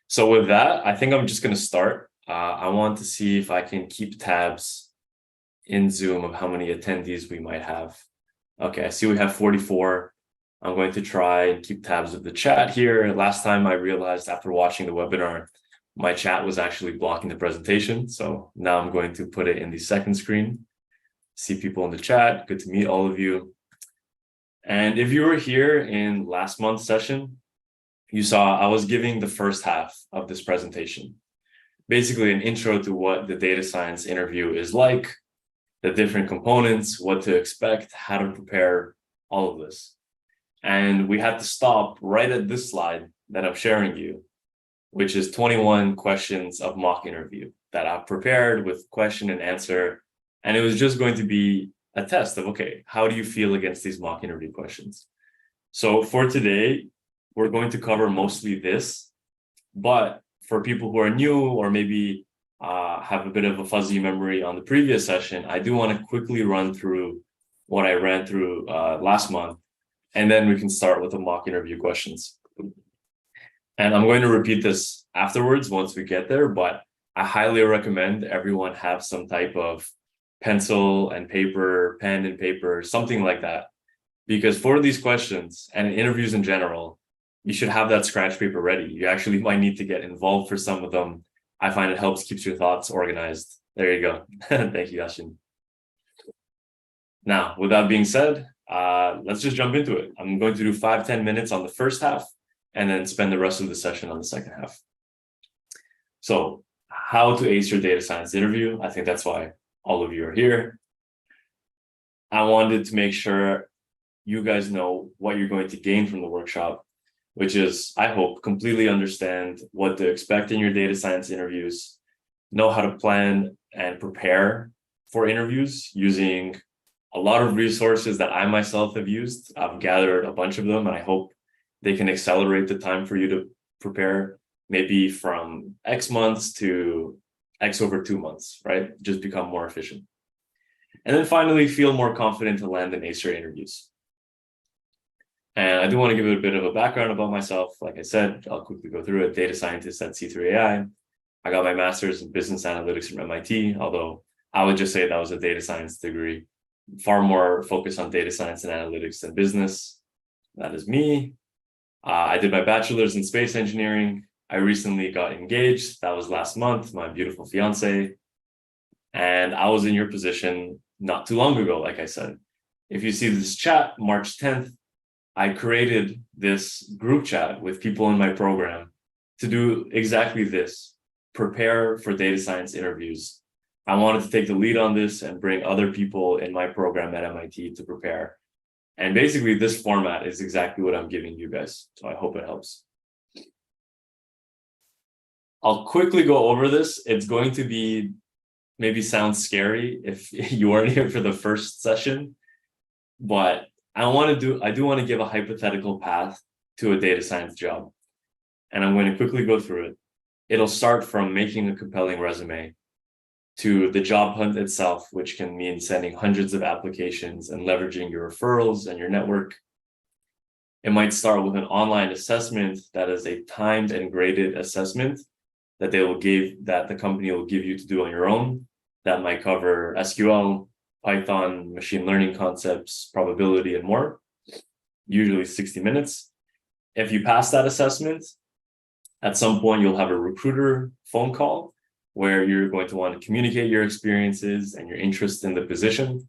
So with that, I think I'm just going to start. I want to see if I can keep tabs in Zoom of how many attendees we might have. Okay, I see we have 44. I'm going to try and keep tabs of the chat here. Last time I realized after watching the webinar, my chat was actually blocking the presentation. So now I'm going to put it in the second screen. See people in the chat. Good to meet all of you. And if you were here in last month's session, you saw I was giving the first half of this presentation. Basically an intro to what the data science interview is like, the different components, what to expect, how to prepare, all of this. And we had to stop right at this slide that I'm sharing you, which is 21 questions of mock interview that I've prepared with question and answer. And it was just going to be a test of, okay, how do you feel against these mock interview questions? So for today, we're going to cover mostly this, but for people who are new or maybe have a bit of a fuzzy memory on the previous session, I do want to quickly run through what I ran through last month, and then we can start with the mock interview questions. And I'm going to repeat this afterwards once we get there, but I highly recommend everyone have some type of pencil and paper, pen and paper, something like that. Because for these questions and interviews in general, you should have that scratch paper ready. You actually might need to get involved for some of them. I find it helps keeps your thoughts organized. There you go. Thank you, Yashin. Now, with that being said, let's just jump into it. I'm going to do 5-10 minutes on the first half and then spend the rest of the session on the second half. So how to ace your data science interview. I think that's why all of you are here. I wanted to make sure you guys know what you're going to gain from the workshop, which is, I hope, completely understand what to expect in your data science interviews, know how to plan and prepare for interviews using a lot of resources that I myself have used. I've gathered a bunch of them, and I hope they can accelerate the time for you to prepare, maybe from X months to X over 2 months, right? Just become more efficient. And then finally, feel more confident to land and ace your interviews. And I do want to give a bit of a background about myself. Like I said, I'll quickly go through it. Data scientist at C3AI. I got my master's in business analytics from MIT, although I would just say that was a data science degree, far more focused on data science and analytics than business. That is me. I did my bachelor's in space engineering. I recently got engaged. That was last month, my beautiful fiance. And I was in your position not too long ago, like I said. If you see this chat, March 10th, I created this group chat with people in my program to do exactly this, prepare for data science interviews. I wanted to take the lead on this and bring other people in my program at MIT to prepare. And basically this format is exactly what I'm giving you guys. So I hope it helps. I'll quickly go over this. It's going to be maybe sound scary if you weren't here for the first session, but I do want to give a hypothetical path to a data science job. And I'm going to quickly go through it. It'll start from making a compelling resume to the job hunt itself, which can mean sending hundreds of applications and leveraging your referrals and your network. It might start with an online assessment that is a timed and graded assessment that the company will give you to do on your own. That might cover SQL, Python, machine learning concepts, probability, and more, usually 60 minutes. If you pass that assessment, at some point, you'll have a recruiter phone call where you're going to want to communicate your experiences and your interest in the position.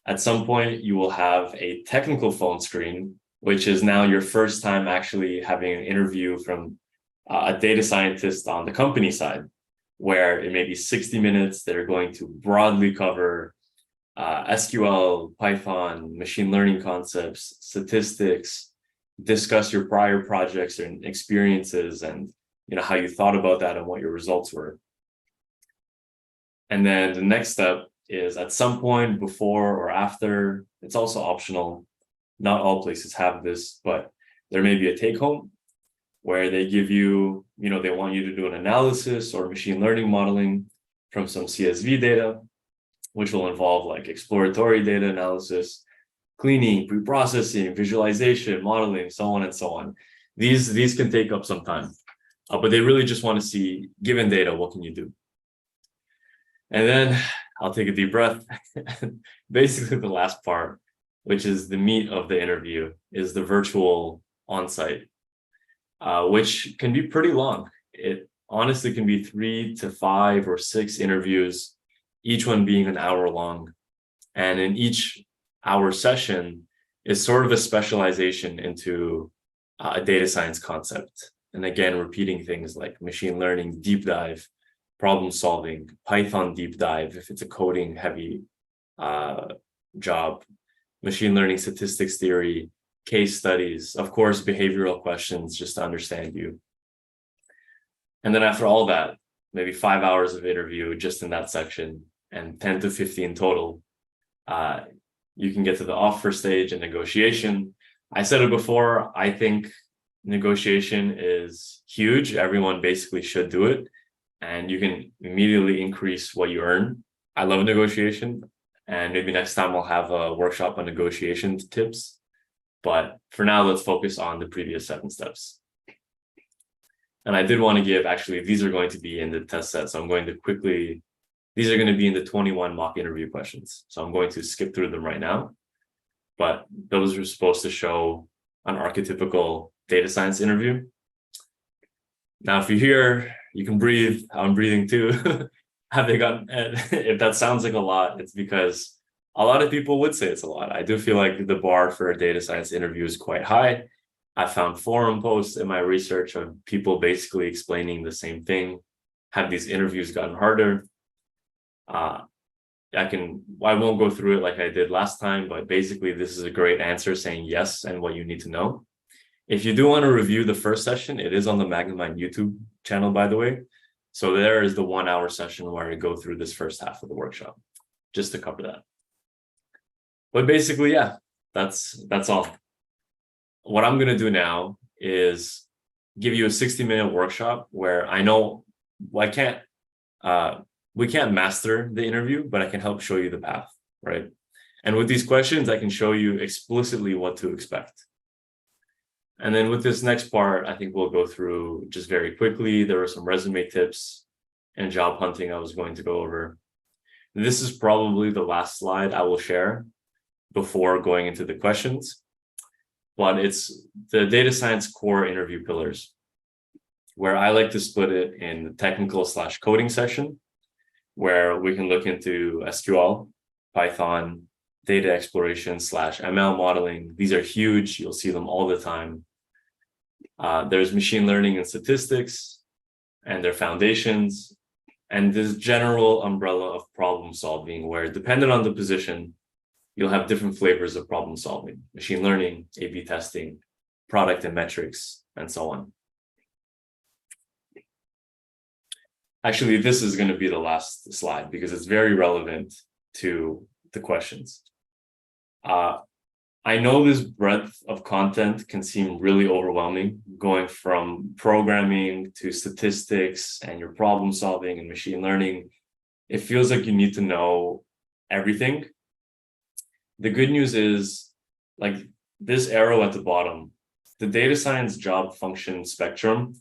At some point, you will have a technical phone screen, which is now your first time actually having an interview from a data scientist on the company side, where it may be 60 minutes. They're going to broadly cover SQL, Python, machine learning concepts, statistics, discuss your prior projects and experiences and how you thought about that and what your results were. And then the next step is at some point before or after, it's also optional. Not all places have this, but there may be a take home where they give you, they want you to do an analysis or machine learning modeling from some CSV data, which will involve like exploratory data analysis, cleaning, pre-processing, visualization, modeling, so on and so on. These can take up some time. But they really just want to see, given data, what can you do? And then I'll take a deep breath. Basically, the last part, which is the meat of the interview, is the virtual on-site, which can be pretty long. It honestly can be 3 to 5 or 6 interviews, each one being an hour long. And in each hour session is sort of a specialization into a data science concept. And again, repeating things like machine learning, deep dive, problem solving, Python deep dive, if it's a coding heavy job, machine learning, statistics theory, case studies, of course, behavioral questions just to understand you. And then after all that, maybe 5 hours of interview just in that section and 10 to 15 total, you can get to the offer stage and negotiation. I said it before, I think negotiation is huge. Everyone basically should do it, and you can immediately increase what you earn. I love negotiation, and maybe next time I'll have a workshop on negotiation tips. But for now, let's focus on the previous 7 steps. And I did want to give, actually, these are going to be in the test set. So I'm going to quickly, these are going to be in the 21 mock interview questions. So I'm going to skip through them right now. But those are supposed to show an archetypical data science interview. Now, if you hear, you can breathe, I'm breathing too. Have they gotten, if that sounds like a lot, it's because a lot of people would say it's a lot. I do feel like the bar for a data science interview is quite high. I found forum posts in my research of people basically explaining the same thing. Have these interviews gotten harder? I won't go through it like I did last time, but basically this is a great answer saying yes and what you need to know. If you do want to review the first session, it is on the Magnimind YouTube channel, by the way. So there is the 1 hour session where I go through this first half of the workshop, just to cover that. But basically, yeah, that's all. What I'm going to do now is give you a 60-minute workshop where I know we can't master the interview, but I can help show you the path, right? And with these questions, I can show you explicitly what to expect. And then with this next part, I think we'll go through just very quickly. There were some resume tips and job hunting I was going to go over. This is probably the last slide I will share before going into the questions, but it's the data science core interview pillars, where I like to split it in the technical/coding section, where we can look into SQL, Python, data exploration/ML modeling. These are huge. You'll see them all the time. There's machine learning and statistics and their foundations, and this general umbrella of problem solving, where depending on the position, you'll have different flavors of problem solving: machine learning, A/B testing, product and metrics, and so on. Actually, this is going to be the last slide because it's very relevant to the questions. I know this breadth of content can seem really overwhelming, going from programming to statistics and your problem solving and machine learning. It feels like you need to know everything. The good news is, like this arrow at the bottom, the data science job function spectrum,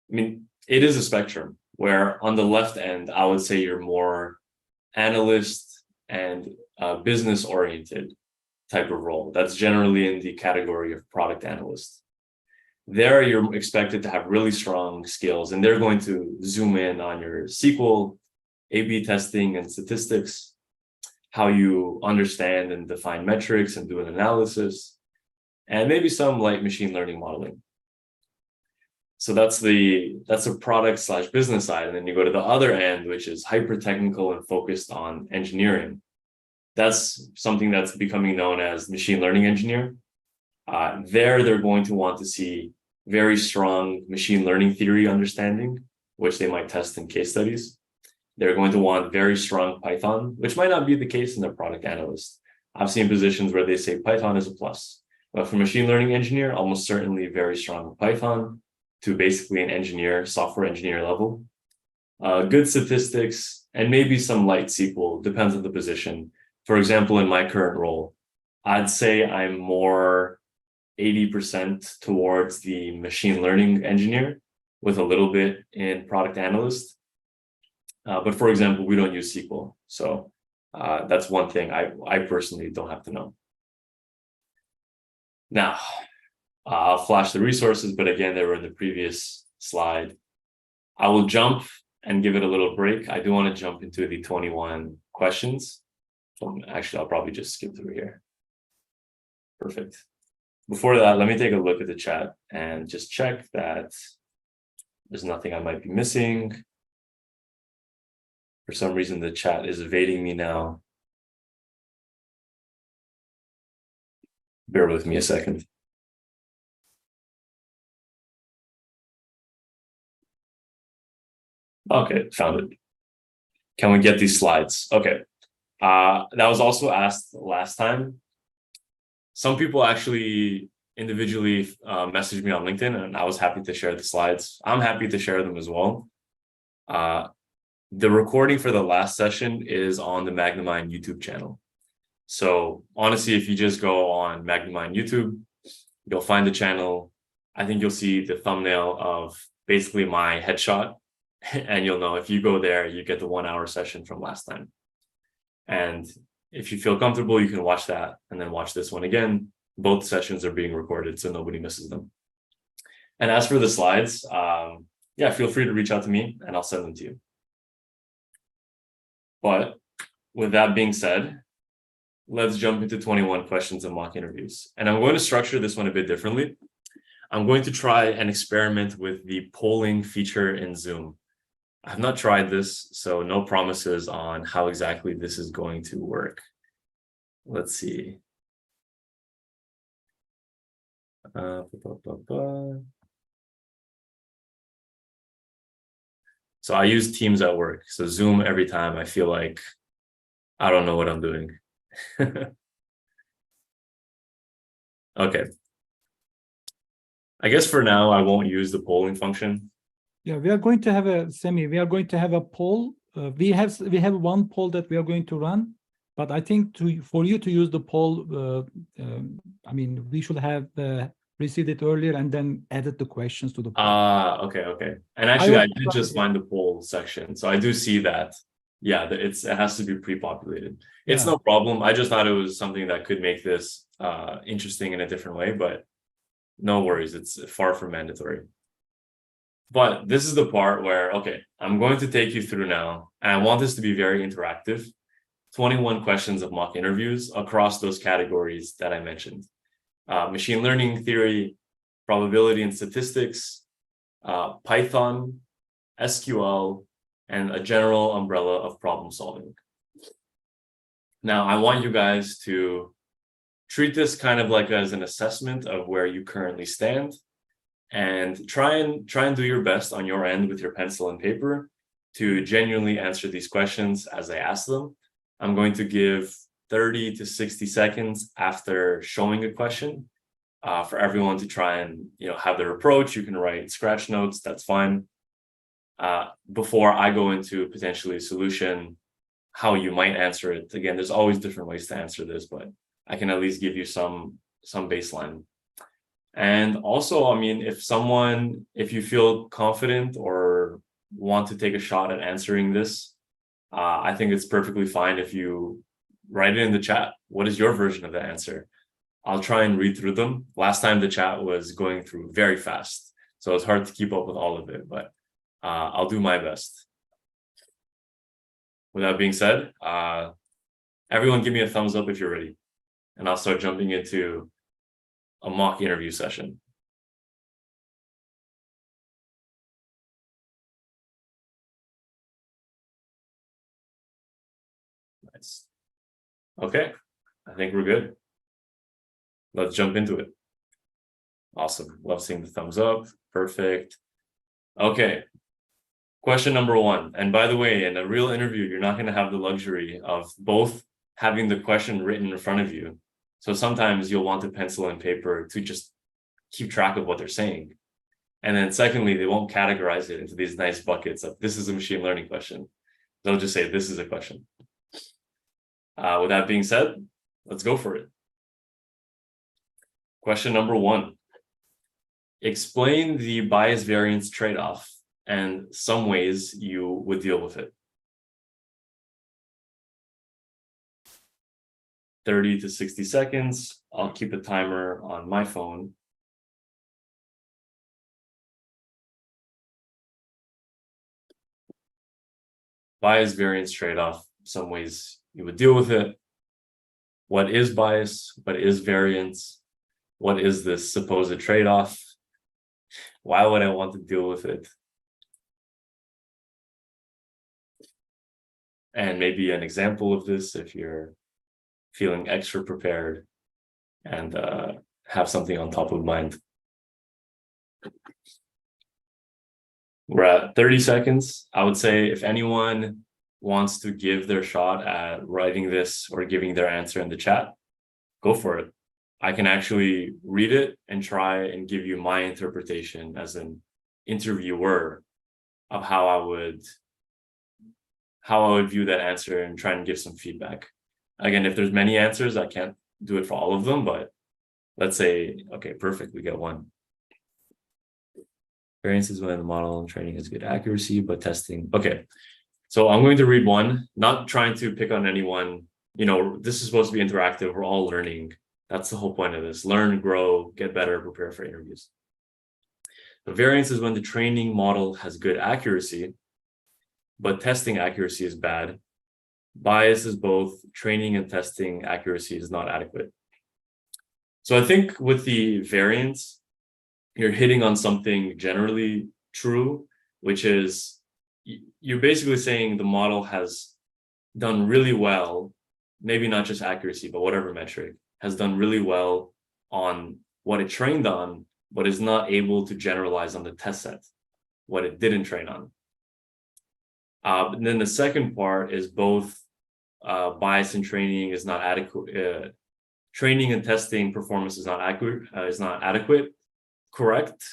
I mean, it is a spectrum where on the left end, I would say you're more analyst and business oriented type of role. That's generally in the category of product analyst. There, you're expected to have really strong skills, and they're going to zoom in on your SQL, A/B testing, and statistics, how you understand and define metrics and do an analysis, and maybe some light machine learning modeling. So that's a product/business side. And then you go to the other end, which is hyper technical and focused on engineering. That's something that's becoming known as machine learning engineer. They're going to want to see very strong machine learning theory understanding, which they might test in case studies. They're going to want very strong Python, which might not be the case in their product analyst. I've seen positions where they say Python is a plus, but for machine learning engineer, almost certainly very strong Python to basically an engineer, software engineer level. Good statistics and maybe some light SQL, depends on the position. For example, in my current role, I'd say I'm more 80% towards the machine learning engineer with a little bit in product analyst. But for example, we don't use SQL. So that's one thing I personally don't have to know. Now, I'll flash the resources, but again, they were in the previous slide. I will jump and give it a little break. I do want to jump into the 21 questions. Actually, I'll probably just skip through here. Perfect. Before that, let me take a look at the chat and just check that there's nothing I might be missing. For some reason, the chat is evading me now. Bear with me a second. Okay, found it. Can we get these slides? Okay. That was also asked last time. Some people actually individually messaged me on LinkedIn, and I was happy to share the slides. I'm happy to share them as well. The recording for the last session is on the Magnimind YouTube channel. So honestly, if you just go on Magnimind YouTube, you'll find the channel. I think you'll see the thumbnail of basically my headshot, and you'll know if you go there, you get the 1 hour session from last time. And if you feel comfortable, you can watch that and then watch this one again. Both sessions are being recorded, so nobody misses them. And as for the slides, yeah, feel free to reach out to me and I'll send them to you. But with that being said, let's jump into 21 questions and mock interviews. And I'm going to structure this one a bit differently. I'm going to try and experiment with the polling feature in Zoom. I've not tried this, so no promises on how exactly this is going to work. Let's see. So I use Teams at work. So Zoom every time I feel like I don't know what I'm doing. Okay. I guess for now, I won't use the polling function. Yeah, we are going to have we are going to have a poll. We have one poll that we are going to run, but I think for you to use the poll, I mean, we should have received it earlier and then added the questions to the poll. Okay. And actually, I did just find the poll section, so I do see that. Yeah, it has to be pre-populated. It's no problem. I just thought it was something that could make this interesting in a different way, but no worries. It's far from mandatory. But this is the part where, okay, I'm going to take you through now, and I want this to be very interactive. 21 questions of mock interviews across those categories that I mentioned. Machine learning theory, probability and statistics, Python, SQL, and a general umbrella of problem solving. Now, I want you guys to treat this kind of like as an assessment of where you currently stand, and try and do your best on your end with your pencil and paper to genuinely answer these questions as I ask them. I'm going to give 30 to 60 seconds after showing a question for everyone to try and have their approach. You can write scratch notes, that's fine. Before I go into potentially a solution, how you might answer it. Again, there's always different ways to answer this, but I can at least give you some baseline. And also, I mean, if you feel confident or want to take a shot at answering this, I think it's perfectly fine if you write it in the chat. What is your version of the answer? I'll try and read through them. Last time the chat was going through very fast, so it's hard to keep up with all of it, but I'll do my best. With that being said, everyone give me a thumbs up if you're ready, and I'll start jumping into a mock interview session. Nice. Okay, I think we're good. Let's jump into it. Awesome. Love seeing the thumbs up. Perfect. Okay. Question number 1. And by the way, in a real interview, you're not going to have the luxury of both having the question written in front of you. So sometimes you'll want a pencil and paper to just keep track of what they're saying. And then secondly, they won't categorize it into these nice buckets of this is a machine learning question. They'll just say this is a question. With that being said, let's go for it. Question number 1. Explain the bias variance trade-off and some ways you would deal with it. 30 to 60 seconds. I'll keep a timer on my phone. Bias variance trade-off, some ways you would deal with it. What is bias? What is variance? What is this supposed trade-off? Why would I want to deal with it? And maybe an example of this if you're feeling extra prepared and have something on top of mind. We're at 30 seconds. I would say if anyone wants to give their shot at writing this or giving their answer in the chat, go for it. I can actually read it and try and give you my interpretation as an interviewer of how I would view that answer and try and give some feedback. Again, if there's many answers, I can't do it for all of them, but let's say, okay, perfect, we get one. Variance is when the model training has good accuracy, but testing. Okay, so I'm going to read one, not trying to pick on anyone. You know, this is supposed to be interactive. We're all learning. That's the whole point of this. Learn, grow, get better, prepare for interviews. The variance is when the training model has good accuracy, but testing accuracy is bad. Bias is both training and testing accuracy is not adequate. So I think with the variance, you're hitting on something generally true, which is you're basically saying the model has done really well, maybe not just accuracy, but whatever metric, has done really well on what it trained on, but is not able to generalize on the test set, what it didn't train on. And then the second part is both bias and training is not adequate. Training and testing performance is not adequate. Correct.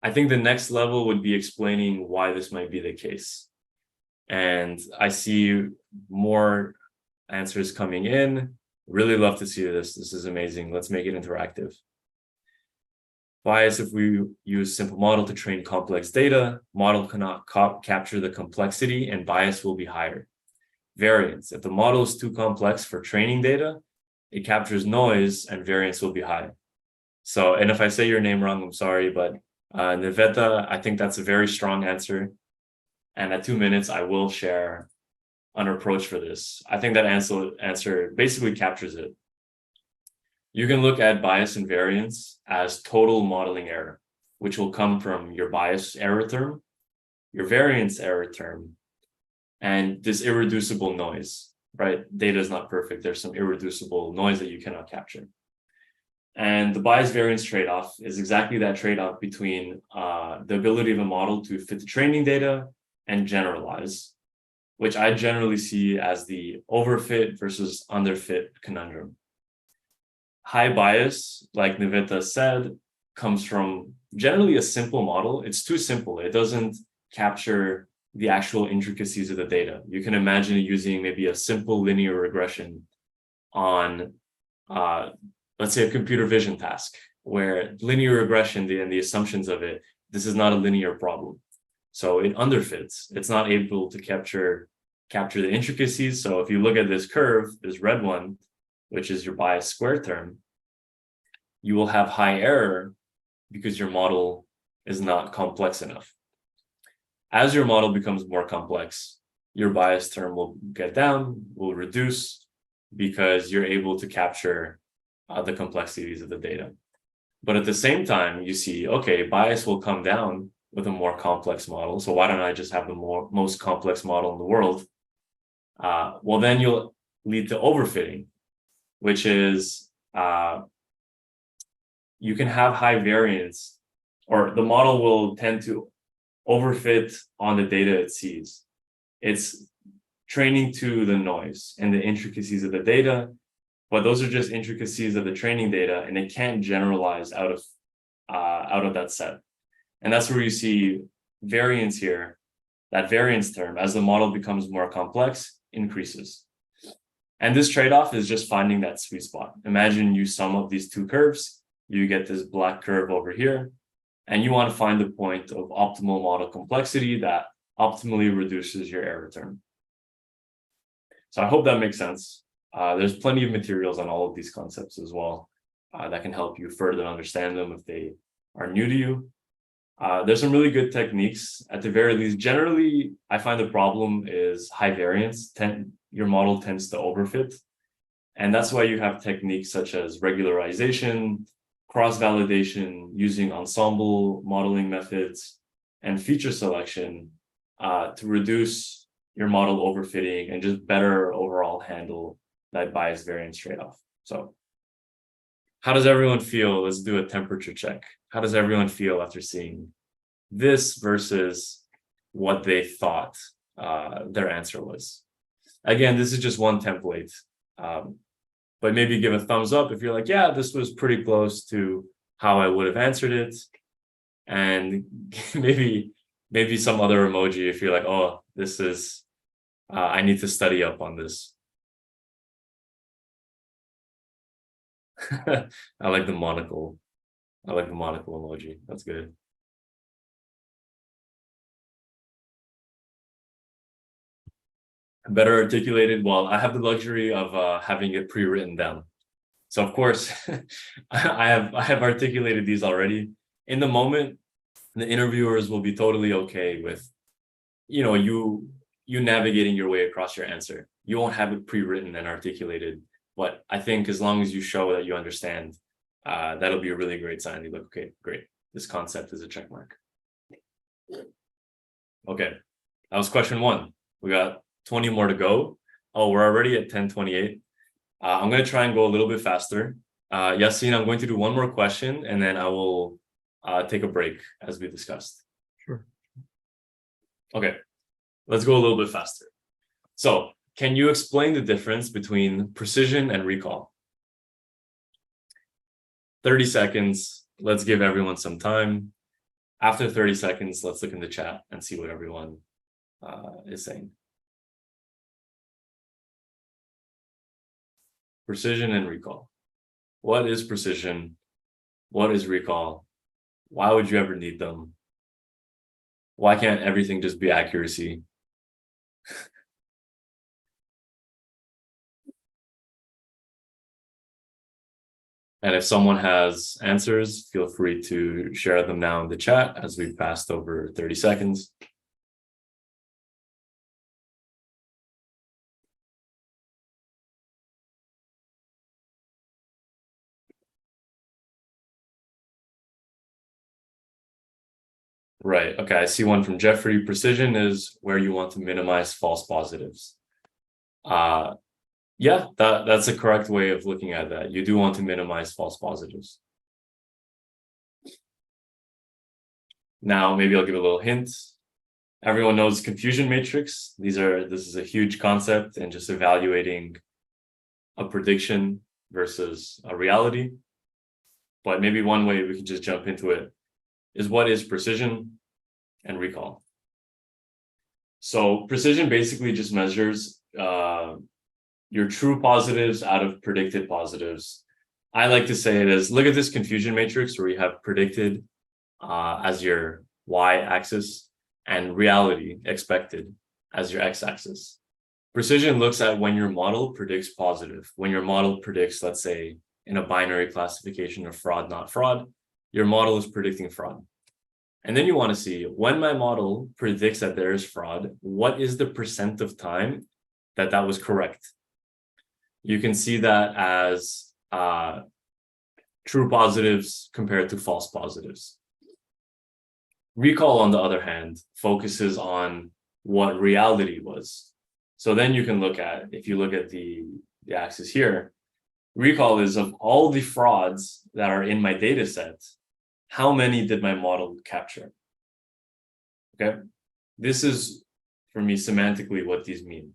I think the next level would be explaining why this might be the case. And I see more answers coming in. Really love to see this. This is amazing. Let's make it interactive. Bias, if we use simple model to train complex data, model cannot capture the complexity and bias will be higher. Variance, if the model is too complex for training data, it captures noise and variance will be high. So, and if I say your name wrong, I'm sorry, but Niveta, I think that's a very strong answer. And at 2 minutes, I will share an approach for this. I think that answer basically captures it. You can look at bias and variance as total modeling error, which will come from your bias error term, your variance error term, and this irreducible noise, right? Data is not perfect. There's some irreducible noise that you cannot capture. And the bias variance trade-off is exactly that trade-off between the ability of a model to fit the training data and generalize, which I generally see as the overfit versus underfit conundrum. High bias, like Niveta said, comes from generally a simple model. It's too simple. It doesn't capture the actual intricacies of the data. You can imagine using maybe a simple linear regression on, let's say, a computer vision task, where linear regression and the assumptions of it, this is not a linear problem. So it underfits. It's not able to capture the intricacies. So if you look at this curve, this red one, which is your bias square term, you will have high error because your model is not complex enough. As your model becomes more complex, your bias term will get down, will reduce, because you're able to capture the complexities of the data. But at the same time, you see, okay, bias will come down with a more complex model. So why don't I just have the most complex model in the world? Well, then you'll lead to overfitting, which is you can have high variance, or the model will tend to overfit on the data it sees. It's training to the noise and the intricacies of the data, but those are just intricacies of the training data, and it can't generalize out of that set. And that's where you see variance here. That variance term, as the model becomes more complex, increases. And this trade-off is just finding that sweet spot. Imagine you sum up these two curves, you get this black curve over here. and you want to find the point of optimal model complexity that optimally reduces your error term. So I hope that makes sense. There's plenty of materials on all of these concepts as well that can help you further understand them if they are new to you. There's some really good techniques. At the very least, generally, I find the problem is high variance. Your model tends to overfit. And that's why you have techniques such as regularization, cross-validation, using ensemble modeling methods, and feature selection to reduce your model overfitting and just better overall handle that bias variance trade-off. So how does everyone feel? Let's do a temperature check. How does everyone feel after seeing this versus what they thought their answer was? Again, this is just one template, but maybe give a thumbs up if you're like, yeah, this was pretty close to how I would have answered it. And maybe some other emoji if you're like, oh, this is, I need to study up on this. I like the monocle. I like the monocle emoji. That's good. Better articulated. Well, I have the luxury of having it pre-written down. So of course, I have articulated these already. In the moment, the interviewers will be totally okay with, you navigating your way across your answer. You won't have it pre-written and articulated, but I think as long as you show that you understand, that'll be a really great sign. You look, okay, great. This concept is a check mark. Okay, that was question 1. We got 20 more to go. Oh, we're already at 10:28. I'm going to try and go a little bit faster. Yassine, I'm going to do one more question, and then I will take a break as we discussed. Sure. Okay, let's go a little bit faster. So, can you explain the difference between precision and recall? 30 seconds. Let's give everyone some time. After 30 seconds, let's look in the chat and see what everyone is saying. Precision and recall. What is precision? What is recall? Why would you ever need them? Why can't everything just be accuracy? And if someone has answers, feel free to share them now in the chat as we've passed over 30 seconds. Right. Okay. I see one from Jeffrey. Precision is where you want to minimize false positives. Yeah, that's a correct way of looking at that. You do want to minimize false positives. Now, maybe I'll give a little hint. Everyone knows confusion matrix. This is a huge concept and just evaluating a prediction versus a reality. But maybe one way we can just jump into it is what is precision and recall. So precision basically just measures your true positives out of predicted positives. I like to say it as, look at this confusion matrix where you have predicted as your y-axis and reality, expected, as your x-axis. Precision looks at when your model predicts positive. When your model predicts, let's say, in a binary classification of fraud, not fraud, your model is predicting fraud. And then you want to see, when my model predicts that there is fraud, what is the percent of time that was correct? You can see that as true positives compared to false positives. Recall, on the other hand, focuses on what reality was. So then you can look at, if you look at the axis here, recall is of all the frauds that are in my data set, how many did my model capture? Okay, this is, for me, semantically what these mean.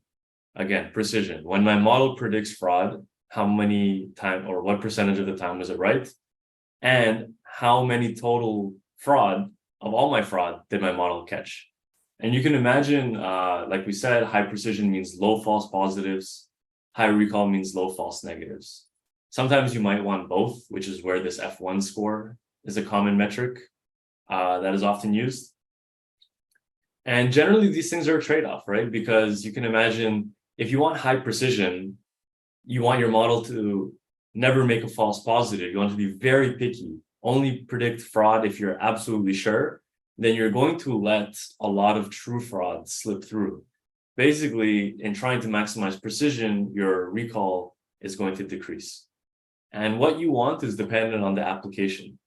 Again, precision. When my model predicts fraud, how many time or what percentage of the time was it right? And how many total fraud of all my fraud did my model catch? And you can imagine, like we said, high precision means low false positives. High recall means low false negatives. Sometimes you might want both, which is where this F1 score is a common metric. that is often used. And generally, these things are a trade-off, right? Because you can imagine if you want high precision, you want your model to never make a false positive. You want to be very picky, only predict fraud if you're absolutely sure. Then you're going to let a lot of true fraud slip through. Basically, in trying to maximize precision, your recall is going to decrease. And what you want is dependent on the application.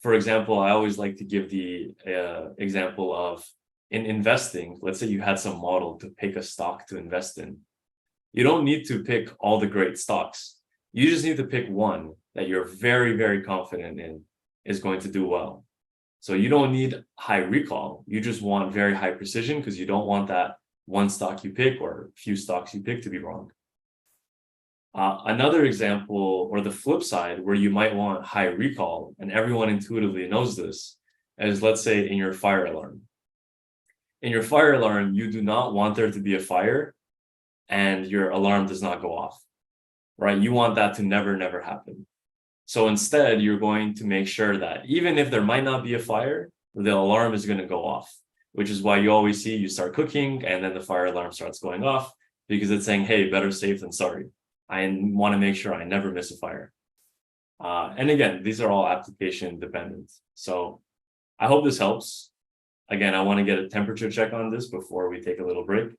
For example, I always like to give the example of in investing, let's say you had some model to pick a stock to invest in. You don't need to pick all the great stocks. You just need to pick one that you're very, very confident in is going to do well. So you don't need high recall. You just want very high precision because you don't want that one stock you pick or few stocks you pick to be wrong. Another example, or the flip side, where you might want high recall, and everyone intuitively knows this, is let's say in your fire alarm. In your fire alarm, you do not want there to be a fire and your alarm does not go off, right? You want that to never, never happen. So instead, you're going to make sure that even if there might not be a fire, the alarm is going to go off, which is why you always see you start cooking and then the fire alarm starts going off because it's saying, hey, better safe than sorry. I want to make sure I never miss a fire. And again, these are all application dependent. So I hope this helps. Again, I want to get a temperature check on this before we take a little break.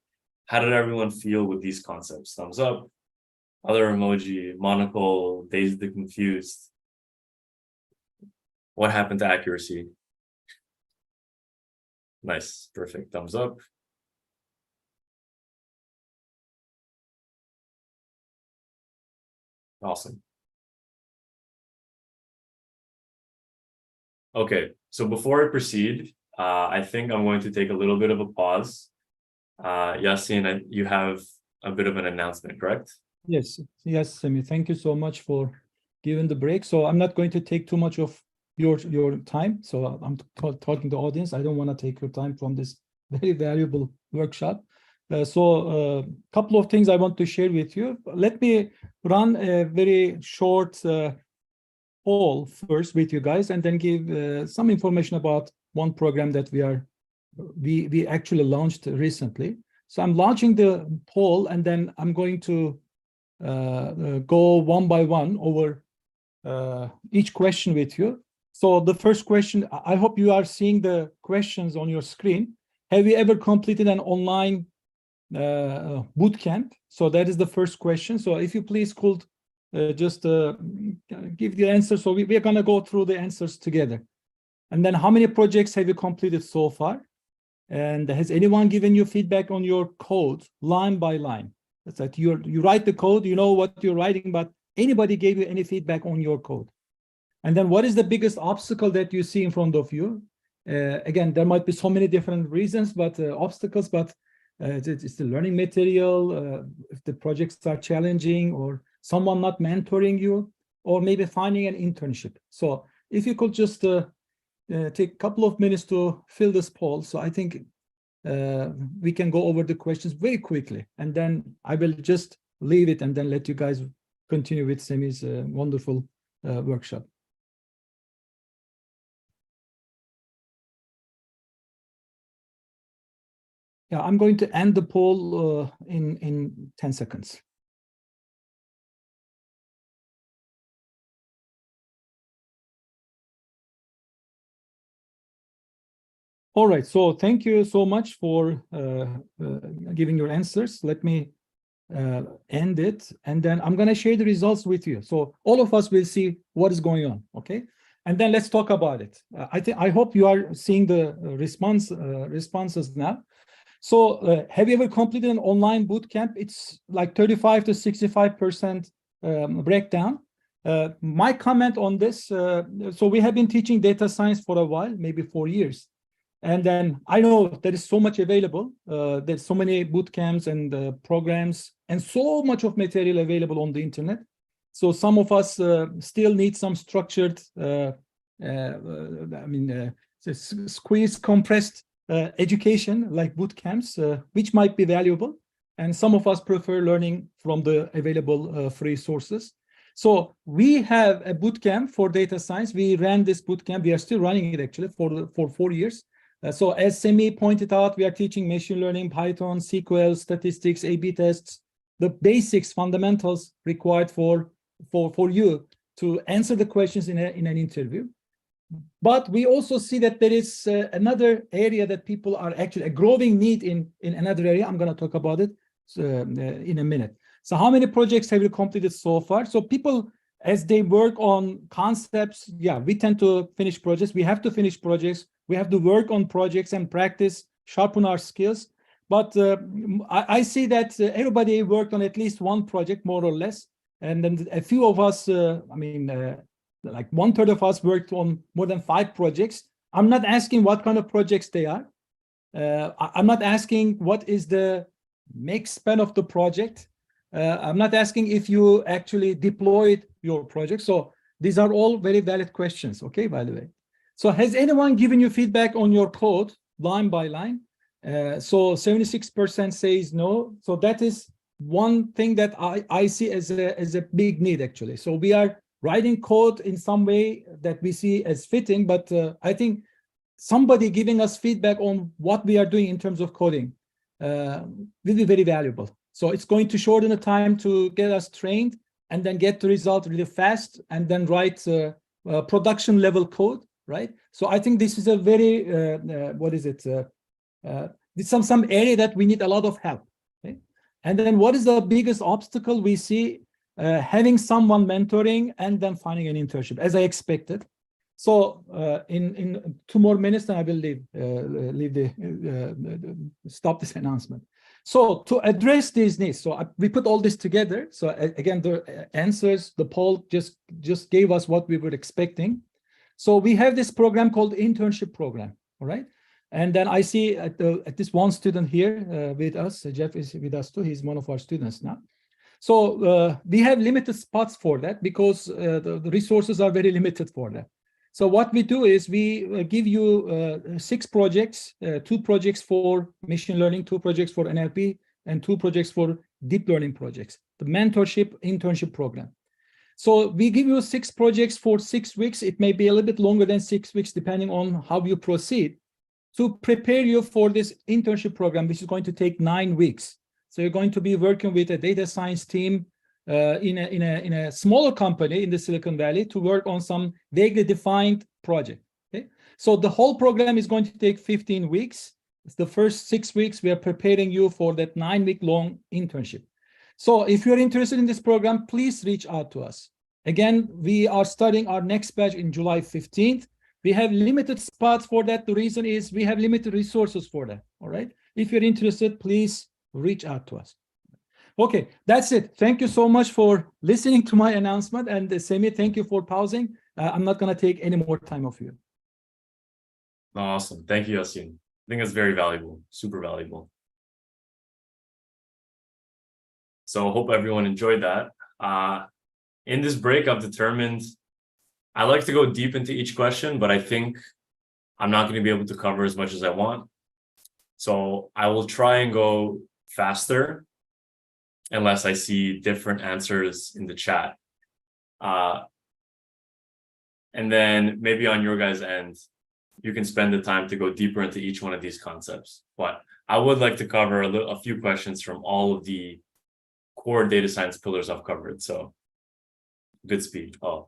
How did everyone feel with these concepts? Thumbs up, other emoji, monocle, dazed and confused. What happened to accuracy? Nice, perfect, thumbs up. Awesome. Okay, so before I proceed, I think I'm going to take a little bit of a pause. Yasin, you have a bit of an announcement, correct? Yes, Sami. Thank you so much for giving the break. So I'm not going to take too much of your time. So I'm talking to the audience. I don't want to take your time from this very valuable workshop. So a couple of things I want to share with you. Let me run a very short poll first with you guys, and then give some information about one program that we actually launched recently. So I'm launching the poll, and then I'm going to go one by one over each question with you. So the first question, I hope you are seeing the questions on your screen. Have you ever completed an online boot camp? So that is the first question. So if you please could just give the answer. So we are going to go through the answers together. And then how many projects have you completed so far? And has anyone given you feedback on your code line by line? That's that you write the code, you know what you're writing, but anybody gave you any feedback on your code? And then what is the biggest obstacle that you see in front of you? Again, there might be so many different reasons, but obstacles, but it's the learning material, if the projects are challenging, or someone not mentoring you, or maybe finding an internship. So if you could just take a couple of minutes to fill this poll. So I think we can go over the questions very quickly, and then I will just leave it and then let you guys continue with Sami's wonderful workshop. Yeah, I'm going to end the poll in 10 seconds. All right, so thank you so much for giving your answers. Let me end it, and then I'm going to share the results with you. So all of us will see what is going on, okay? And then let's talk about it. I hope you are seeing the responses now. So have you ever completed an online boot camp? It's like 35 to 65% breakdown. My comment on this, so we have been teaching data science for a while, maybe 4 years. And then I know there is so much available. There's so many boot camps and programs and so much of material available on the internet. So some of us still need some structured, squeeze, compressed education like boot camps, which might be valuable. And some of us prefer learning from the available free sources. So we have a bootcamp for data science. We ran this bootcamp. We are still running it actually for 4 years. So as Semi pointed out, we are teaching machine learning, Python, SQL, statistics, A/B tests, the basics, fundamentals required for you to answer the questions in an interview. But we also see that there is another area that people are actually a growing need in another area. I'm going to talk about it in a minute. So how many projects have you completed so far? So people, as they work on concepts, yeah, we tend to finish projects. We have to finish projects. We have to work on projects and practice, sharpen our skills. But I see that everybody worked on at least one project, more or less. And then a few of us, like 1/3 of us worked on more than 5 projects. I'm not asking what kind of projects they are. I'm not asking what is the max span of the project. I'm not asking if you actually deployed your project. So these are all very valid questions, okay, by the way. So has anyone given you feedback on your code line by line? So 76% says no. So that is one thing that I see as a big need, actually. So we are writing code in some way that we see as fitting, but I think somebody giving us feedback on what we are doing in terms of coding will be very valuable. So it's going to shorten the time to get us trained and then get the result really fast and then write production level code, right? So I think this is a very, it's some area that we need a lot of help. Okay? And then what is the biggest obstacle we see? Having someone mentoring and then finding an internship, as I expected. So in 2 more minutes, then I will stop this announcement. So to address these needs, so we put all this together. So again, the answers, the poll just gave us what we were expecting. So we have this program called internship program, all right? And then I see at this one student here with us, Jeff is with us too. He's one of our students now. So we have limited spots for that because the resources are very limited for that. So what we do is we give you 6 projects, 2 projects for machine learning, 2 projects for NLP, and 2 projects for deep learning projects, the mentorship internship program. So we give you 6 projects for 6 weeks. It may be a little bit longer than 6 weeks, depending on how you proceed, to prepare you for this internship program, which is going to take 9 weeks. So you're going to be working with a data science team in a smaller company in the Silicon Valley to work on some vaguely defined project. Okay? So the whole program is going to take 15 weeks. It's the first 6 weeks we are preparing you for that 9-week long internship. So if you're interested in this program, please reach out to us. Again, we are starting our next batch in July 15th. We have limited spots for that. The reason is we have limited resources for that. All right. If you're interested, please reach out to us. Okay, that's it. Thank you so much for listening to my announcement. And Semi, thank you for pausing. I'm not going to take any more time of you. Awesome. Thank you, Yasin. I think that's very valuable, super valuable. So I hope everyone enjoyed that. In this break, I've determined I like to go deep into each question, but I think I'm not going to be able to cover as much as I want. So I will try and go faster unless I see different answers in the chat. And then maybe on your guys' end, you can spend the time to go deeper into each one of these concepts. But I would like to cover a few questions from all of the core data science pillars I've covered. So good speed. Oh,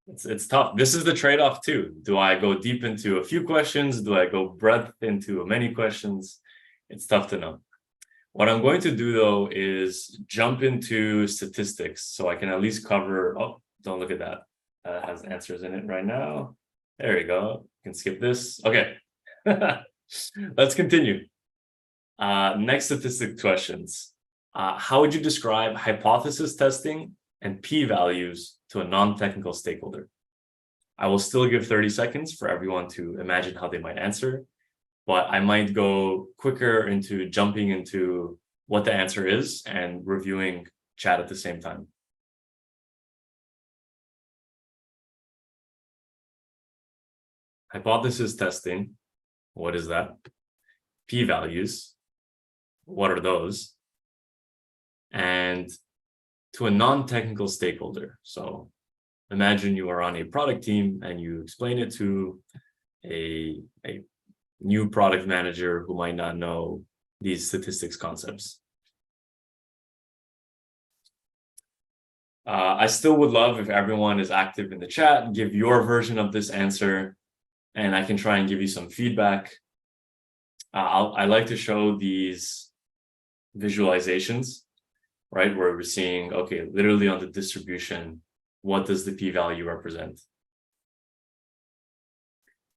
it's tough. This is the trade-off too. Do I go deep into a few questions? Do I go breadth into many questions? It's tough to know. What I'm going to do though is jump into statistics so I can at least cover, oh, don't look at that. It has answers in it right now. There you go. You can skip this. Okay. Let's continue. Next statistic questions. How would you describe hypothesis testing and p-values to a non-technical stakeholder? I will still give 30 seconds for everyone to imagine how they might answer, but I might go quicker into jumping into what the answer is and reviewing chat at the same time. Hypothesis testing, what is that? P-values, what are those? And to a non-technical stakeholder. So imagine you are on a product team and you explain it to a new product manager who might not know these statistics concepts. I still would love if everyone is active in the chat, give your version of this answer, and I can try and give you some feedback. I like to show these visualizations, right? Where we're seeing, okay, literally on the distribution, what does the p-value represent?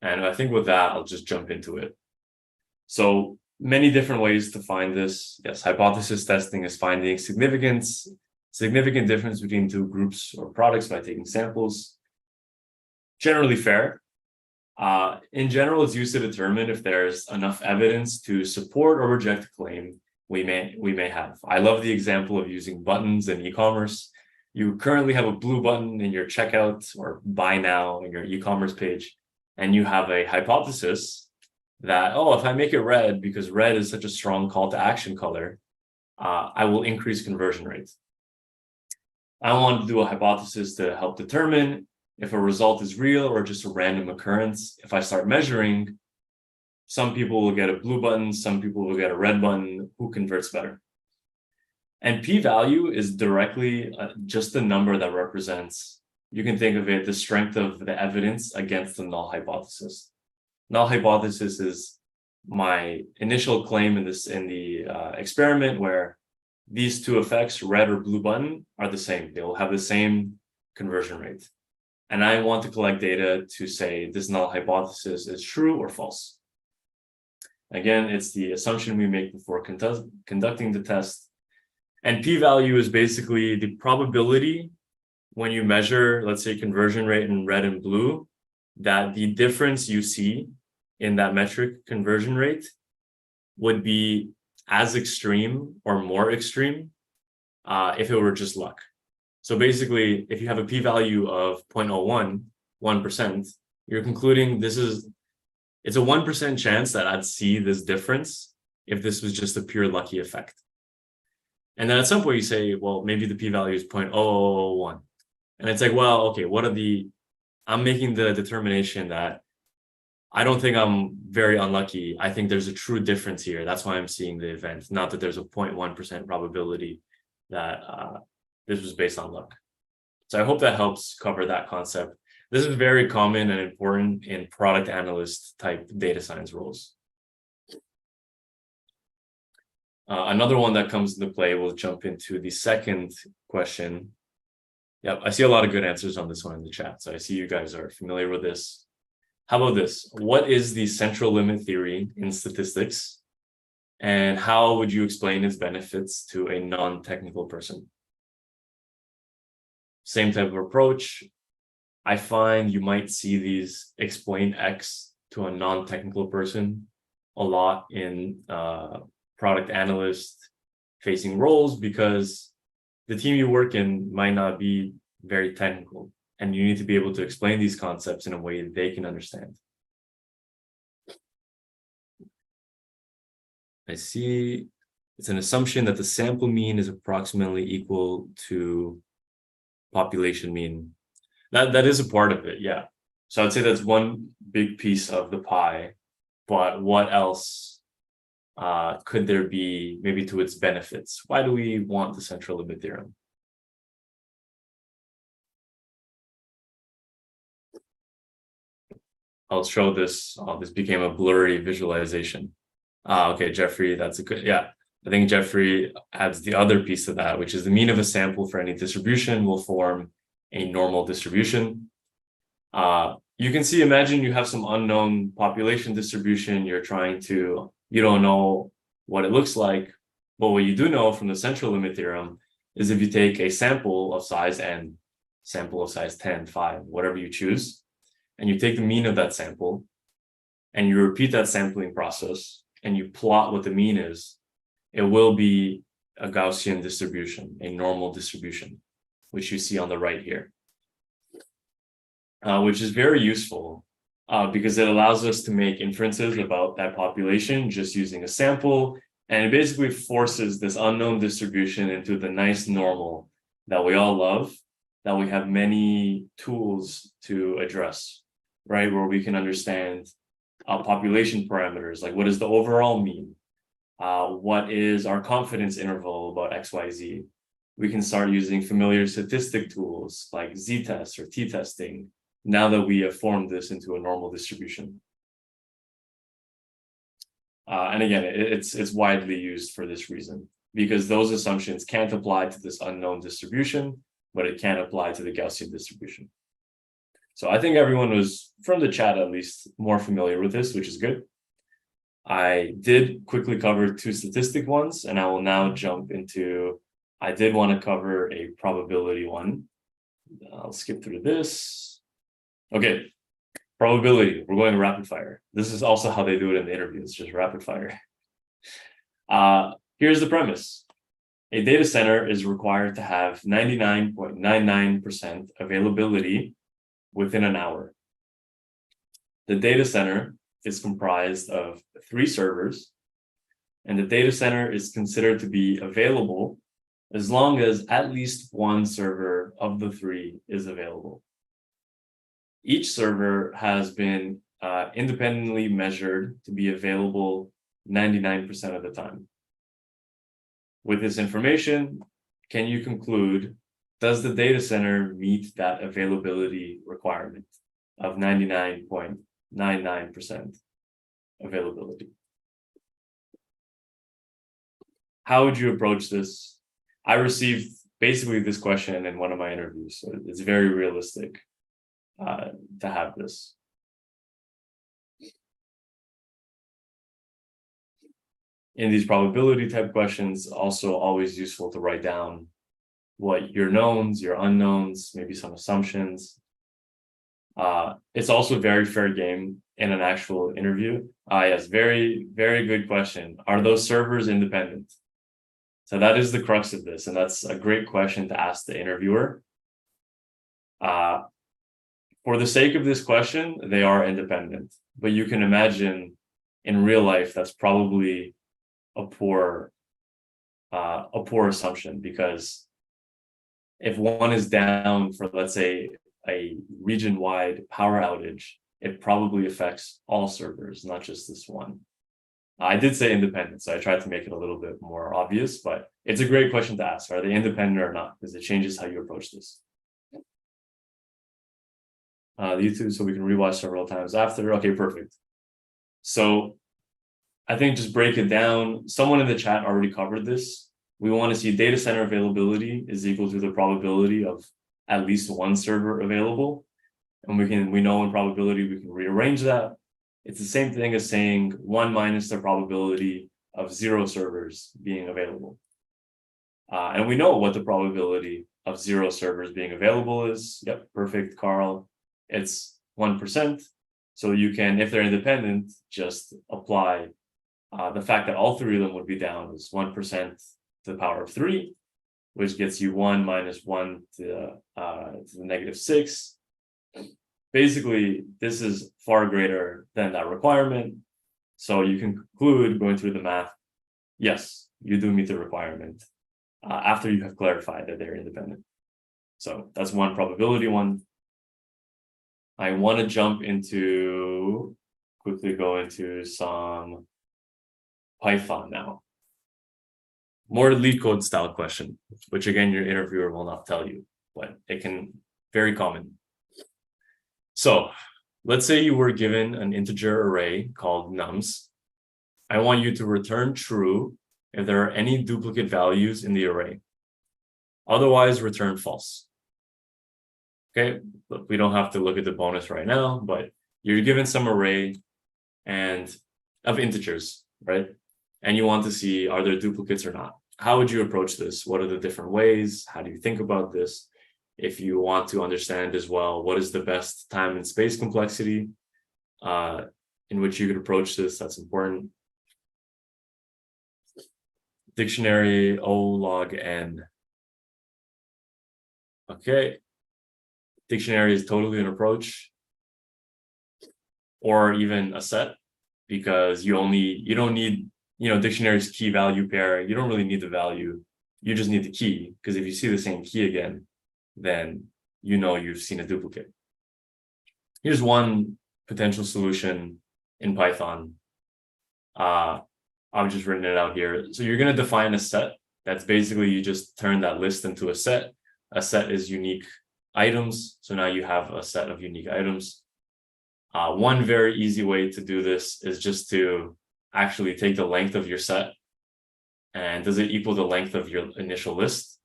And I think with that, I'll just jump into it. So many different ways to find this. Yes, hypothesis testing is finding significant difference between two groups or products by taking samples. Generally fair. In general, it's used to determine if there's enough evidence to support or reject a claim we may have. I love the example of using buttons in e-commerce. You currently have a blue button in your checkout or buy now in your e-commerce page, and you have a hypothesis that, oh, if I make it red because red is such a strong call to action color, I will increase conversion rates. I want to do a hypothesis to help determine if a result is real or just a random occurrence. If I start measuring, some people will get a blue button, some people will get a red button. Who converts better? And p-value is directly just the number that represents, you can think of it, the strength of the evidence against the null hypothesis. Null hypothesis is my initial claim in the experiment where these two effects, red or blue button, are the same. They will have the same conversion rate. And I want to collect data to say this null hypothesis is true or false. Again, it's the assumption we make before conducting the test. And p-value is basically the probability when you measure, let's say, conversion rate in red and blue, that the difference you see in that metric conversion rate would be as extreme or more extreme if it were just luck. So basically, if you have a p-value of 0.01, 1%, you're concluding it's a 1% chance that I'd see this difference if this was just a pure lucky effect. And then at some point you say, well, maybe the p-value is 0.001. And it's like, well, okay, I'm making the determination that I don't think I'm very unlucky. I think there's a true difference here. That's why I'm seeing the event, not that there's a 0.1% probability that this was based on luck. So I hope that helps cover that concept. This is very common and important in product analyst type data science roles. Another one that comes into play, we'll jump into the second question. Yep, I see a lot of good answers on this one in the chat. So I see you guys are familiar with this. How about this? What is the central limit theory in statistics? And how would you explain its benefits to a non-technical person? Same type of approach. I find you might see these explain X to a non-technical person a lot in product analyst facing roles because the team you work in might not be very technical and you need to be able to explain these concepts in a way that they can understand. I see it's an assumption that the sample mean is approximately equal to population mean. That is a part of it, yeah. So I'd say that's one big piece of the pie, but what else could there be maybe to its benefits? Why do we want the central limit theorem? I'll show this. Oh, this became a blurry visualization. Okay, Jeffrey, that's a good, yeah. I think Jeffrey adds the other piece of that, which is the mean of a sample for any distribution will form a normal distribution. You can see, imagine you have some unknown population distribution. You don't know what it looks like. But what you do know from the central limit theorem is if you take a sample of size n, sample of size 10, 5, whatever you choose, and you take the mean of that sample and you repeat that sampling process and you plot what the mean is, it will be a Gaussian distribution, a normal distribution, which you see on the right here, which is very useful because it allows us to make inferences about that population just using a sample. And it basically forces this unknown distribution into the nice normal that we all love, that we have many tools to address, right? Where we can understand population parameters, like what is the overall mean? What is our confidence interval about XYZ? We can start using familiar statistic tools like z-test or t-testing now that we have formed this into a normal distribution. And again, it's widely used for this reason, because those assumptions can't apply to this unknown distribution, but it can apply to the Gaussian distribution. So I think everyone was, from the chat at least, more familiar with this, which is good. I did quickly cover two statistic ones, and I will now jump into, I did want to cover a probability one. I'll skip through this. Okay, probability, we're going rapid fire. This is also how they do it in the interviews, just rapid fire. Here's the premise. A data center is required to have 99.99% availability within an hour. The data center is comprised of 3 servers, and the data center is considered to be available as long as at least one server of the 3 is available. Each server has been independently measured to be available 99% of the time. With this information, can you conclude, does the data center meet that availability requirement of 99.99% availability? How would you approach this? I received basically this question in one of my interviews, so it's very realistic to have this. In these probability type questions, also always useful to write down what your knowns, your unknowns, maybe some assumptions. It's also very fair game in an actual interview. Yes, very, very good question. Are those servers independent? So that is the crux of this, and that's a great question to ask the interviewer. For the sake of this question, they are independent, but you can imagine in real life that's probably a poor assumption, because if one is down for, let's say, a region-wide power outage, it probably affects all servers, not just this one. I did say independent, so I tried to make it a little bit more obvious, but it's a great question to ask. Are they independent or not? Because it changes how you approach this. YouTube, so we can rewatch several times after. Okay, perfect. So I think just break it down. Someone in the chat already covered this. We want to see data center availability is equal to the probability of at least one server available. And we know in probability, we can rearrange that. It's the same thing as saying 1 minus the probability of 0 servers being available. And we know what the probability of 0 servers being available is. Yep, perfect, Carl. It's 1%. So you can, if they're independent, just apply the fact that all 3 of them would be down is 1% to the power of 3, which gets you 1 minus 1 to the negative 6. Basically, this is far greater than that requirement. So you can conclude, going through the math, yes, you do meet the requirement after you have clarified that they're independent. So that's one probability one. I want to jump into, quickly go into some Python now. More lead code style question, which again, your interviewer will not tell you, but it can, very common. So let's say you were given an integer array called nums. I want you to return true if there are any duplicate values in the array. Otherwise, return false. Okay, but we don't have to look at the bonus right now, but you're given some array and of integers, right? And you want to see, are there duplicates or not? How would you approach this? What are the different ways? How do you think about this? If you want to understand as well, what is the best time and space complexity in which you could approach this, that's important. Dictionary O log n. Okay. Dictionary is totally an approach, or even a set, because you don't need, dictionary's key value pair. You don't really need the value You just need the key, because if you see the same key again, then you know you've seen a duplicate. Here's one potential solution in Python. I've just written it out here. So you're going to define a set. That's basically you just turn that list into a set. A set is unique items. So now you have a set of unique items. One very easy way to do this is just to actually take the length of your set. And does it equal the length of your initial list?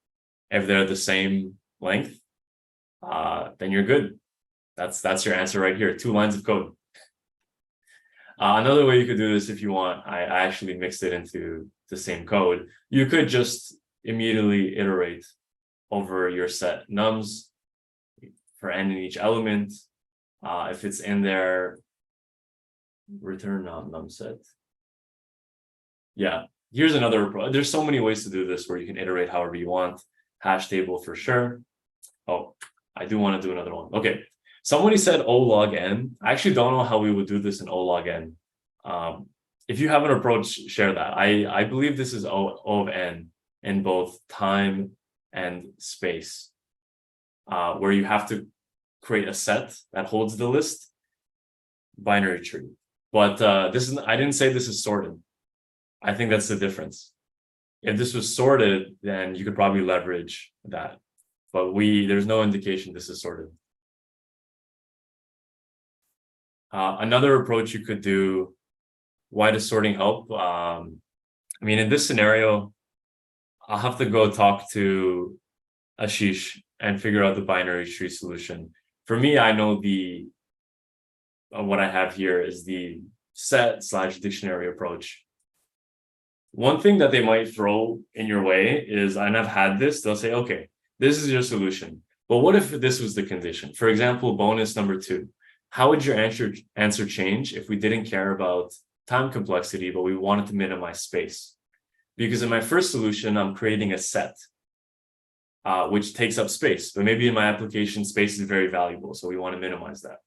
If they're the same length, then you're good. That's your answer right here. 2 lines of code. Another way you could do this if you want, I actually mixed it into the same code. You could just immediately iterate over your set nums for n in each element. If it's in there, return num set. Yeah, here's another approach. There's so many ways to do this where you can iterate however you want. Hash table for sure. Oh, I do want to do another one. Okay. Somebody said O log n. I actually don't know how we would do this in O log n. If you have an approach, share that. I believe this is O of n in both time and space, where you have to create a set that holds the list, binary tree. But I didn't say this is sorted. I think that's the difference. If this was sorted, then you could probably leverage that. But there's no indication this is sorted. Another approach you could do, why does sorting help? I mean, in this scenario, I'll have to go talk to Ashish and figure out the binary tree solution. For me, I know what I have here is the set/dictionary approach. One thing that they might throw in your way is, and I've had this, they'll say, okay, this is your solution. But what if this was the condition? For example, bonus number 2. How would your answer change if we didn't care about time complexity, but we wanted to minimize space? Because in my first solution, I'm creating a set, which takes up space. But maybe in my application, space is very valuable, so we want to minimize that.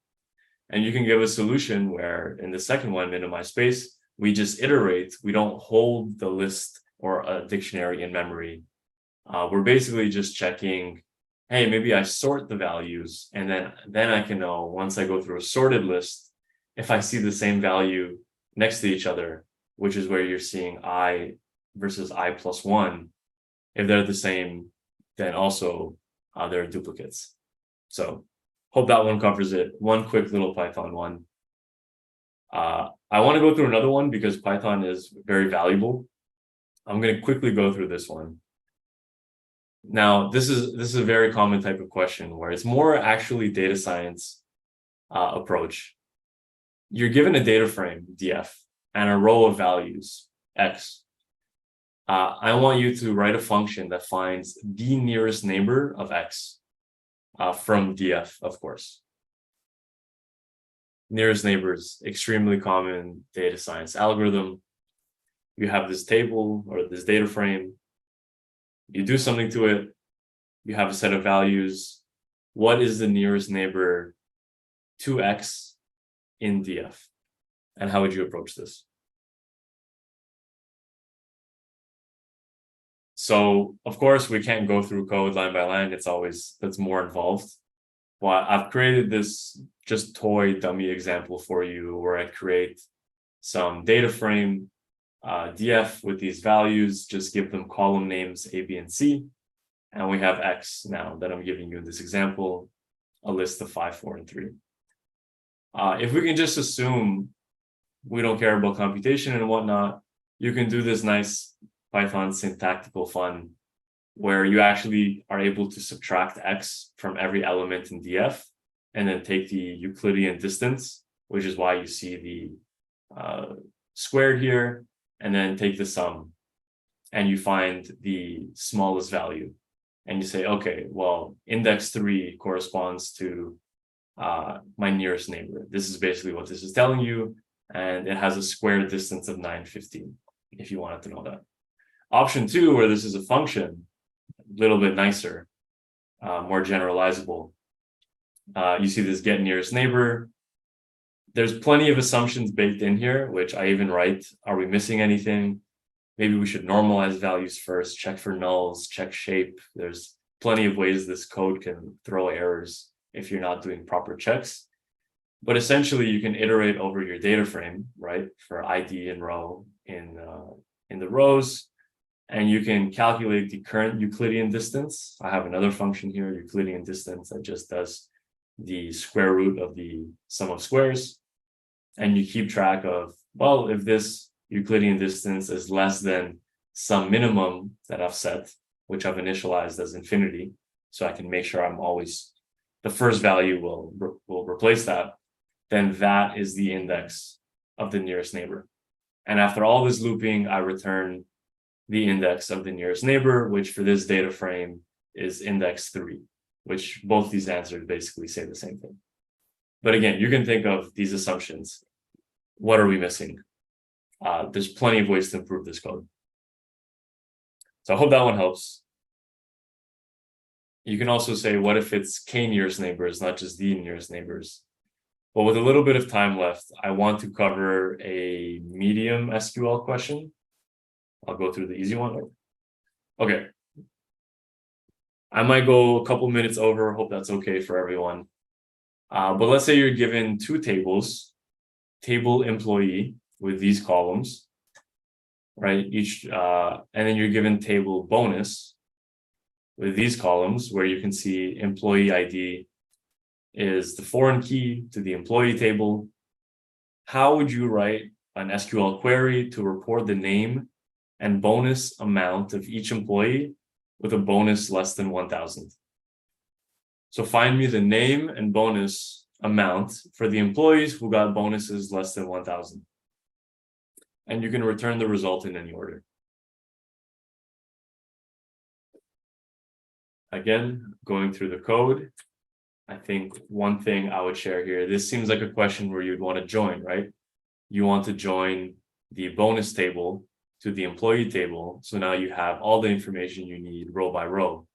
And you can give a solution where in the second one, minimize space, we just iterate. We don't hold the list or a dictionary in memory. We're basically just checking, hey, maybe I sort the values, and then I can know, once I go through a sorted list, if I see the same value next to each other, which is where you're seeing I versus I plus 1, if they're the same, then also they're duplicates. So hope that one covers it. One quick little Python one. I want to go through another one because Python is very valuable. I'm going to quickly go through this one. Now, this is a very common type of question where it's more actually data science approach. You're given a data frame, df, and a row of values, x. I want you to write a function that finds the nearest neighbor of x from df, of course. Nearest neighbors, extremely common data science algorithm. You have this table or this data frame. You do something to it. You have a set of values. What is the nearest neighbor to x in df? And how would you approach this? So, of course, we can't go through code line by line. That's more involved. But I've created this just toy dummy example for you where I create some data frame df with these values, just give them column names A, B, and C. And we have X now that I'm giving you in this example, a list of 5, 4, and 3. If we can just assume we don't care about computation and whatnot, you can do this nice Python syntactical fun where you actually are able to subtract X from every element in df and then take the Euclidean distance, which is why you see the squared here, and then take the sum and you find the smallest value. And you say, okay, well, index 3 corresponds to my nearest neighbor. This is basically what this is telling you. And it has a square distance of 915, if you wanted to know that. Option 2, where this is a function, a little bit nicer, more generalizable. You see this get nearest neighbor. There's plenty of assumptions baked in here, which I even write, are we missing anything? Maybe we should normalize values first, check for nulls, check shape. There's plenty of ways this code can throw errors if you're not doing proper checks. But essentially, you can iterate over your data frame, right, for ID and row in the rows, and you can calculate the current Euclidean distance. I have another function here, Euclidean distance, that just does the square root of the sum of squares. And you keep track of, well, if this Euclidean distance is less than some minimum that I've set, which I've initialized as infinity, so I can make sure I'm always, the first value will replace that, then that is the index of the nearest neighbor. And after all this looping, I return the index of the nearest neighbor, which for this data frame is index 3, which both these answers basically say the same thing. But again, you can think of these assumptions. What are we missing? There's plenty of ways to improve this code. So I hope that one helps. You can also say, what if it's k nearest neighbors, not just the nearest neighbors? But with a little bit of time left, I want to cover a medium SQL question. I'll go through the easy one. Okay. I might go a couple minutes over. Hope that's okay for everyone. But let's say you're given two tables, table employee with these columns, right? Each, and then you're given table bonus with these columns where you can see employee ID is the foreign key to the employee table. How would you write an SQL query to report the name and bonus amount of each employee with a bonus less than 1,000? So find me the name and bonus amount for the employees who got bonuses less than 1,000. And you can return the result in any order. Again, going through the code, I think one thing I would share here, this seems like a question where you'd want to join, right? You want to join the bonus table to the employee table. So now you have all the information you need row by row.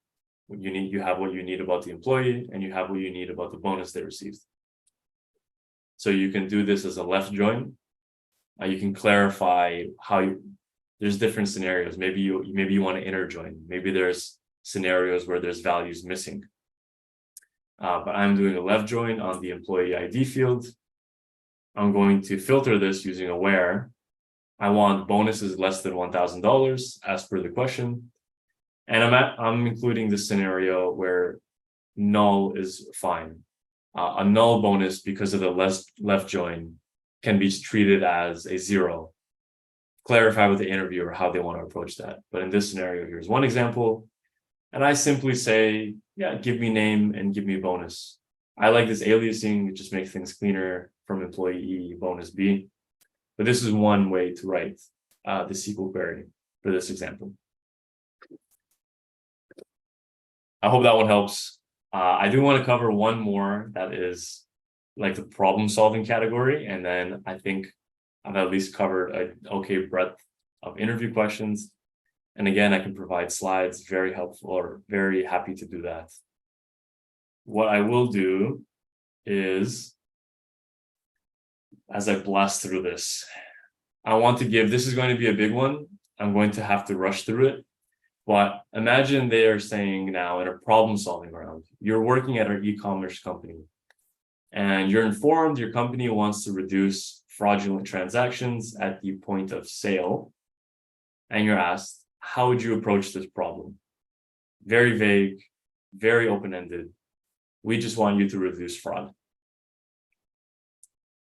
You have what you need about the employee, and you have what you need about the bonus they received. So you can do this as a left join. You can clarify how there's different scenarios. Maybe you want to inner join. Maybe there's scenarios where there's values missing. But I'm doing a left join on the employee ID field. I'm going to filter this using a where. I want bonuses less than $1,000 as per the question. And I'm including the scenario where null is fine. A null bonus, because of the left join, can be treated as a 0. Clarify with the interviewer how they want to approach that. But in this scenario, here's one example. And I simply say, yeah, give me name and give me bonus. I like this aliasing, it just makes things cleaner from employee E, bonus B. But this is one way to write the SQL query for this example. I hope that one helps. I do want to cover one more that is like the problem solving category. And then I think I've at least covered an okay breadth of interview questions. And again, I can provide slides, very helpful, or very happy to do that. What I will do is, as I blast through this, I want to give, this is going to be a big one. I'm going to have to rush through it. But imagine they are saying now in a problem solving round, you're working at an e-commerce company and you're informed your company wants to reduce fraudulent transactions at the point of sale. And you're asked, how would you approach this problem? Very vague, very open-ended. We just want you to reduce fraud.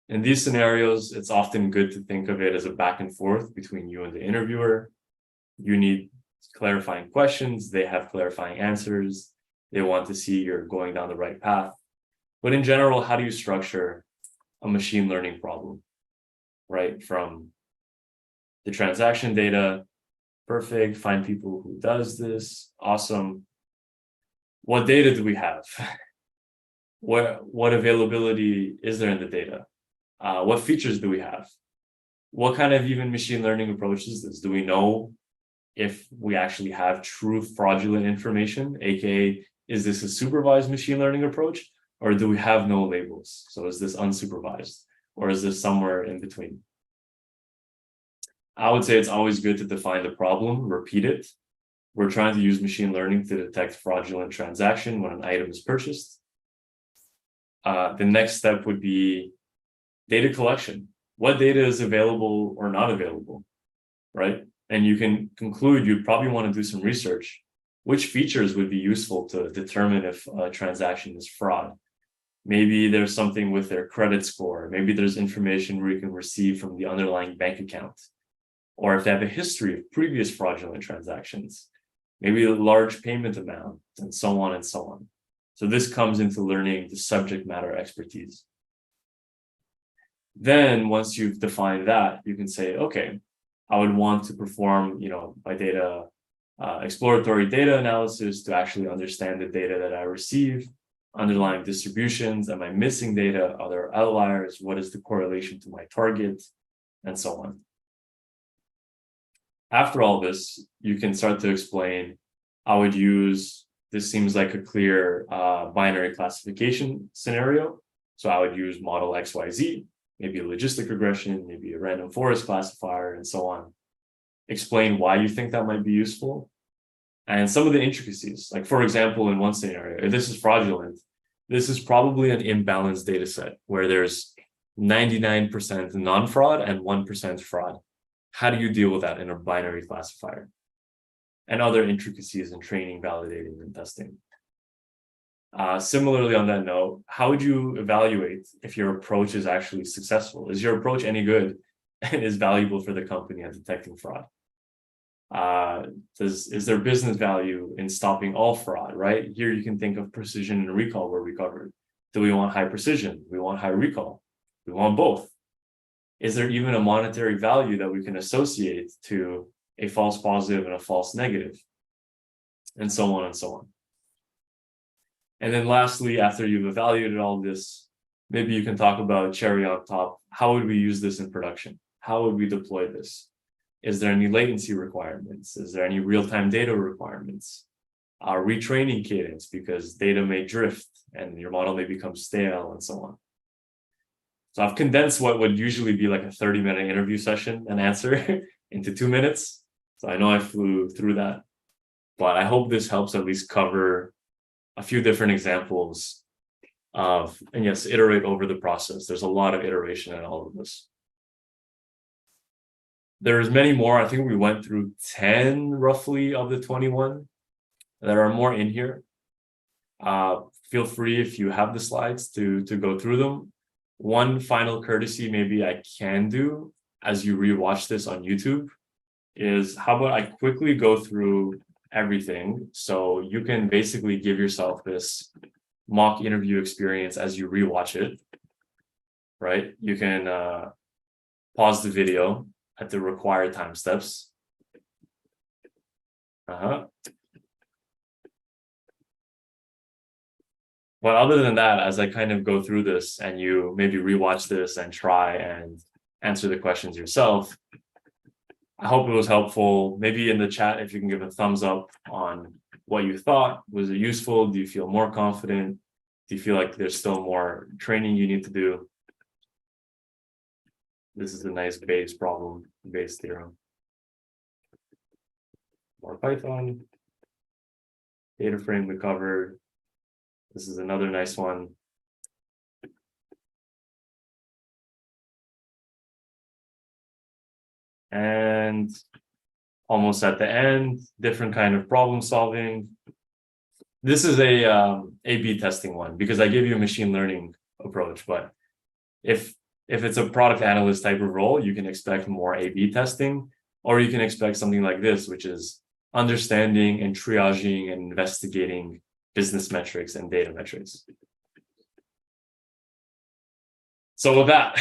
In these scenarios, it's often good to think of it as a back and forth between you and the interviewer. You need clarifying questions. They have clarifying answers. They want to see you're going down the right path. But in general, how do you structure a machine learning problem, right? From the transaction data, perfect, find people who does this, awesome. What data do we have? What availability is there in the data? What features do we have? What kind of even machine learning approach is this? Do we know if we actually have true fraudulent information, aka is this a supervised machine learning approach, or do we have no labels? So is this unsupervised, or is this somewhere in between? I would say it's always good to define the problem, repeat it. We're trying to use machine learning to detect fraudulent transaction when an item is purchased. The next step would be data collection. What data is available or not available, right? And you can conclude you'd probably want to do some research. Which features would be useful to determine if a transaction is fraud? Maybe there's something with their credit score. Maybe there's information where you can receive from the underlying bank account. Or if they have a history of previous fraudulent transactions, maybe a large payment amount, and so on and so on. So this comes into learning the subject matter expertise. Then once you've defined that, you can say, okay, I would want to perform, my data exploratory data analysis to actually understand the data that I receive, underlying distributions. Am I missing data? Are there outliers? What is the correlation to my target? And so on. After all this, you can start to explain, I would use, this seems like a clear binary classification scenario. So I would use model XYZ, maybe a logistic regression, maybe a random forest classifier, and so on. Explain why you think that might be useful. And some of the intricacies, like for example, in one scenario, if this is fraudulent, this is probably an imbalanced data set where there's 99% non-fraud and 1% fraud. How do you deal with that in a binary classifier? And other intricacies in training, validating, and testing. Similarly, on that note, how would you evaluate if your approach is actually successful? Is your approach any good and is valuable for the company at detecting fraud? Is there business value in stopping all fraud, right? Here you can think of precision and recall where we covered. Do we want high precision? Do we want high recall? We want both. Is there even a monetary value that we can associate to a false positive and a false negative? And so on and so on. And then lastly, after you've evaluated all this, maybe you can talk about cherry on top. How would we use this in production? How would we deploy this? Is there any latency requirements? Is there any real-time data requirements? Retraining cadence, because data may drift and your model may become stale and so on. So I've condensed what would usually be like a 30-minute interview session and answer into 2 minutes. So I know I flew through that, but I hope this helps at least cover a few different examples of, and yes, iterate over the process. There's a lot of iteration in all of this. There's many more. I think we went through 10 roughly of the 21. There are more in here. Feel free if you have the slides to go through them. One final courtesy maybe I can do as you rewatch this on YouTube is how about I quickly go through everything so you can basically give yourself this mock interview experience as you rewatch it, right? You can pause the video at the required time steps. But other than that, as I kind of go through this and you maybe rewatch this and try and answer the questions yourself, I hope it was helpful. Maybe in the chat, if you can give a thumbs up on what you thought. Was it useful? Do you feel more confident? Do you feel like there's still more training you need to do? This is a nice base problem, base theorem. More Python. Data frame we covered. This is another nice one. And almost at the end, different kind of problem solving. This is a A/B testing one because I give you a machine learning approach, but if it's a product analyst type of role, you can expect more A/B testing, or you can expect something like this, which is understanding and triaging and investigating business metrics and data metrics. So with that,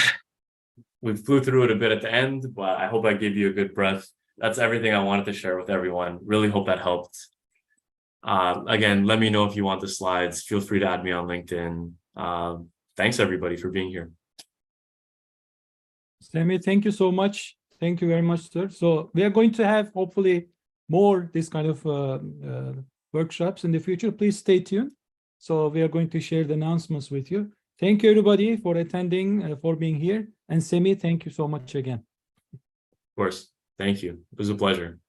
we flew through it a bit at the end, but I hope I gave you a good breath. That's everything I wanted to share with everyone. Really hope that helped. Again, let me know if you want the slides. Feel free to add me on LinkedIn. Thanks everybody for being here. Sami, thank you so much. Thank you very much, sir. So we are going to have hopefully more this kind of workshops in the future. Please stay tuned. So we are going to share the announcements with you. Thank you everybody for attending, for being here. And Sami, thank you so much again. Of course. Thank you. It was a pleasure.